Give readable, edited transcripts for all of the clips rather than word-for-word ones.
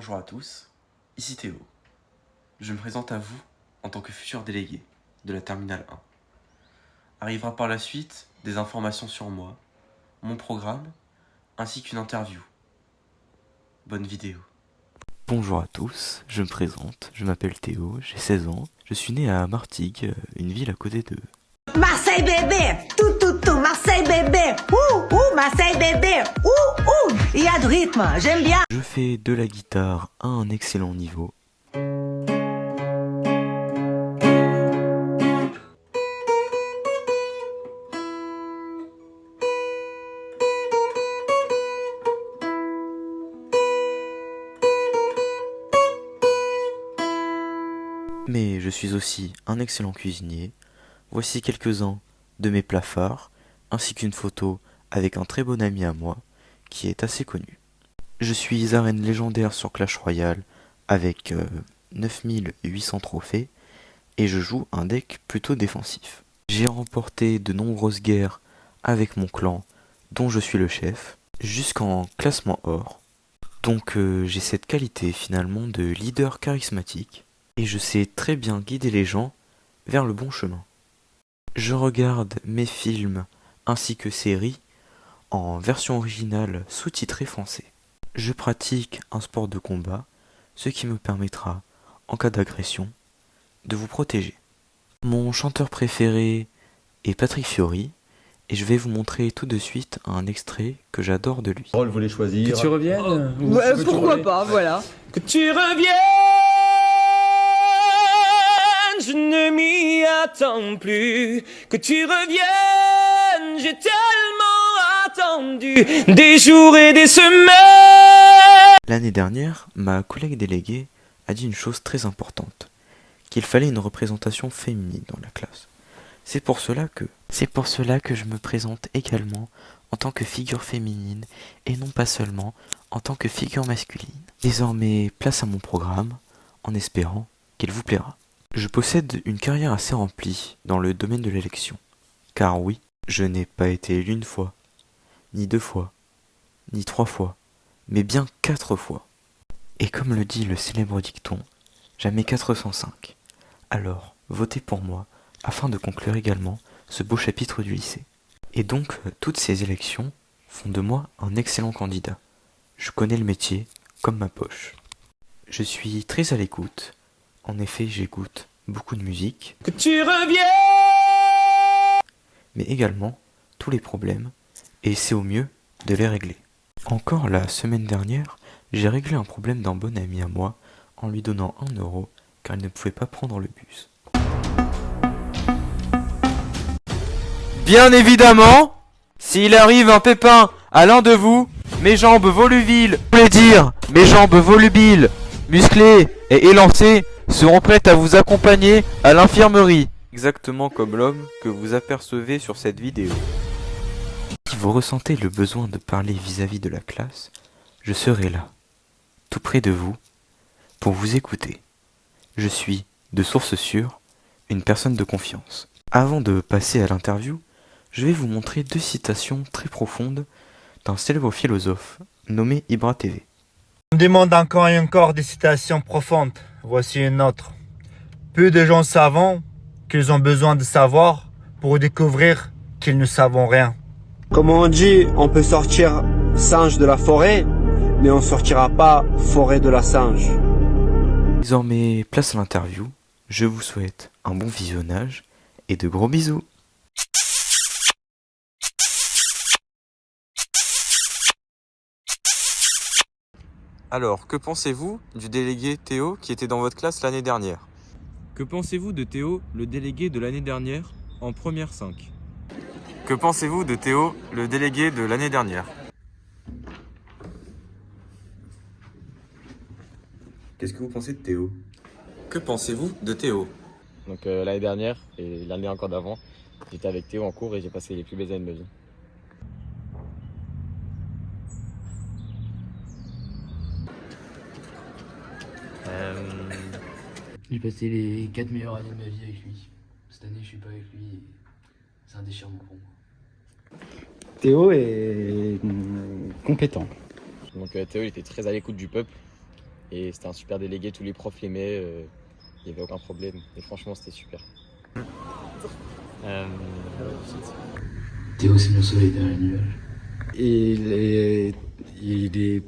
Bonjour à tous, ici Théo. Je me présente à vous en tant que futur délégué de la Terminale 1. Arrivera par la suite des informations sur moi, mon programme, ainsi qu'une interview. Bonne vidéo. Bonjour à tous, je me présente, je m'appelle Théo, j'ai 16 ans, je suis né à Martigues, une ville à côté de... Marseille bébé, tout, Marseille bébé, Marseille bébé, il y a de rythme, j'aime bien. Je fais de la guitare à un excellent niveau. Mais je suis aussi un excellent cuisinier. Voici quelques-uns de mes plats phares, ainsi qu'une photo avec un très bon ami à moi, qui est assez connu. Je suis arène légendaire sur Clash Royale, avec 9800 trophées, et je joue un deck plutôt défensif. J'ai remporté de nombreuses guerres avec mon clan, dont je suis le chef, jusqu'en classement or. Donc j'ai cette qualité finalement de leader charismatique, et je sais très bien guider les gens vers le bon chemin. Je regarde mes films ainsi que séries en version originale sous-titrée français. Je pratique un sport de combat, ce qui me permettra, en cas d'agression, de vous protéger. Mon chanteur préféré est Patrick Fiori, et je vais vous montrer tout de suite un extrait que j'adore de lui. Vous voulez choisir. Que tu reviennes Pourquoi pas, voilà. Que tu reviennes, je ne m'y attends plus. Que tu reviennes, j'ai tellement attendu des jours et des semaines. L'année dernière, ma collègue déléguée a dit une chose très importante, qu'il fallait une représentation féminine dans la classe. C'est pour cela que je me présente également en tant que figure féminine et non pas seulement en tant que figure masculine. Désormais, place à mon programme, en espérant qu'il vous plaira. Je possède une carrière assez remplie dans le domaine de l'élection. Car oui, je n'ai pas été élu une fois, ni 2 fois, ni 3 fois, mais bien 4 fois. Et comme le dit le célèbre dicton, jamais 405. Alors, votez pour moi, afin de conclure également ce beau chapitre du lycée. Et donc, toutes ces élections font de moi un excellent candidat. Je connais le métier comme ma poche. Je suis très à l'écoute. En effet, j'écoute beaucoup de musique, Que tu reviennes. mais également tous les problèmes, et c'est au mieux de les régler. Encore la semaine dernière, j'ai réglé un problème d'un bon ami à moi en lui donnant 1 euro car il ne pouvait pas prendre le bus. Bien évidemment, s'il arrive un pépin à l'un de vous, mes jambes volubiles, je voulais dire, mes jambes volubiles, musclées et élancées seront prêtes à vous accompagner à l'infirmerie. Exactement comme l'homme que vous apercevez sur cette vidéo. Si vous ressentez le besoin de parler vis-à-vis de la classe, je serai là, tout près de vous, pour vous écouter. Je suis, de source sûre, une personne de confiance. Avant de passer à l'interview, je vais vous montrer 2 citations très profondes d'un célèbre philosophe nommé Ibra TV. On demande encore et encore des citations profondes. Voici une autre. Peu de gens savent qu'ils ont besoin de savoir pour découvrir qu'ils ne savent rien. Comme on dit, on peut sortir singe de la forêt, mais on sortira pas forêt de la singe. Désormais, place à l'interview. Je vous souhaite un bon visionnage et de gros bisous. Alors, que pensez-vous du délégué Théo qui était dans votre classe l'année dernière? Que pensez-vous de Théo, le délégué de l'année dernière, en première 5? Que pensez-vous de Théo, le délégué de l'année dernière? Qu'est-ce que vous pensez de Théo? Que pensez-vous de Théo? Donc l'année dernière et l'année encore d'avant, j'étais avec Théo en cours et j'ai passé les plus belles années de ma vie. J'ai passé les 4 meilleures années de ma vie avec lui. Cette année, je suis pas avec lui et c'est un déchirement pour moi. Théo est compétent. Donc Théo il était très à l'écoute du peuple Et c'était un super délégué, tous les profs l'aimaient, il n'y avait aucun problème. Et franchement, c'était super. Théo, c'est le soleil derrière les nuages. Il est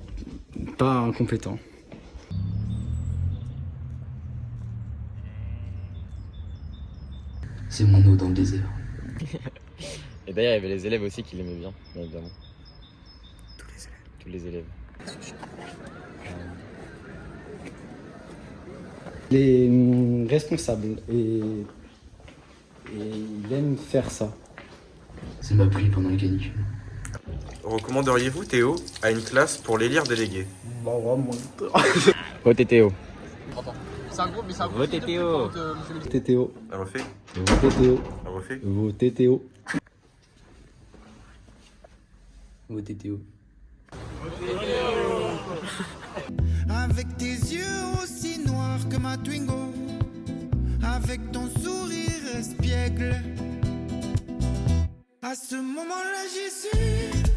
pas incompétent. C'est mon eau dans le désert. Et d'ailleurs, il y avait les élèves aussi qui l'aimaient bien évidemment. Tous les élèves. Il est responsable et il aime faire ça. C'est ma pluie pendant la canicule. Recommanderiez-vous Théo à une classe pour l'élire délégué? Votez Théo. Votez Théo. Votez Théo. À refait. Votez Théo. À refait. Votez Théo. Votez Théo. Avec tes yeux aussi noirs que ma Twingo, avec ton sourire espiègle, à ce moment-là j'y suis.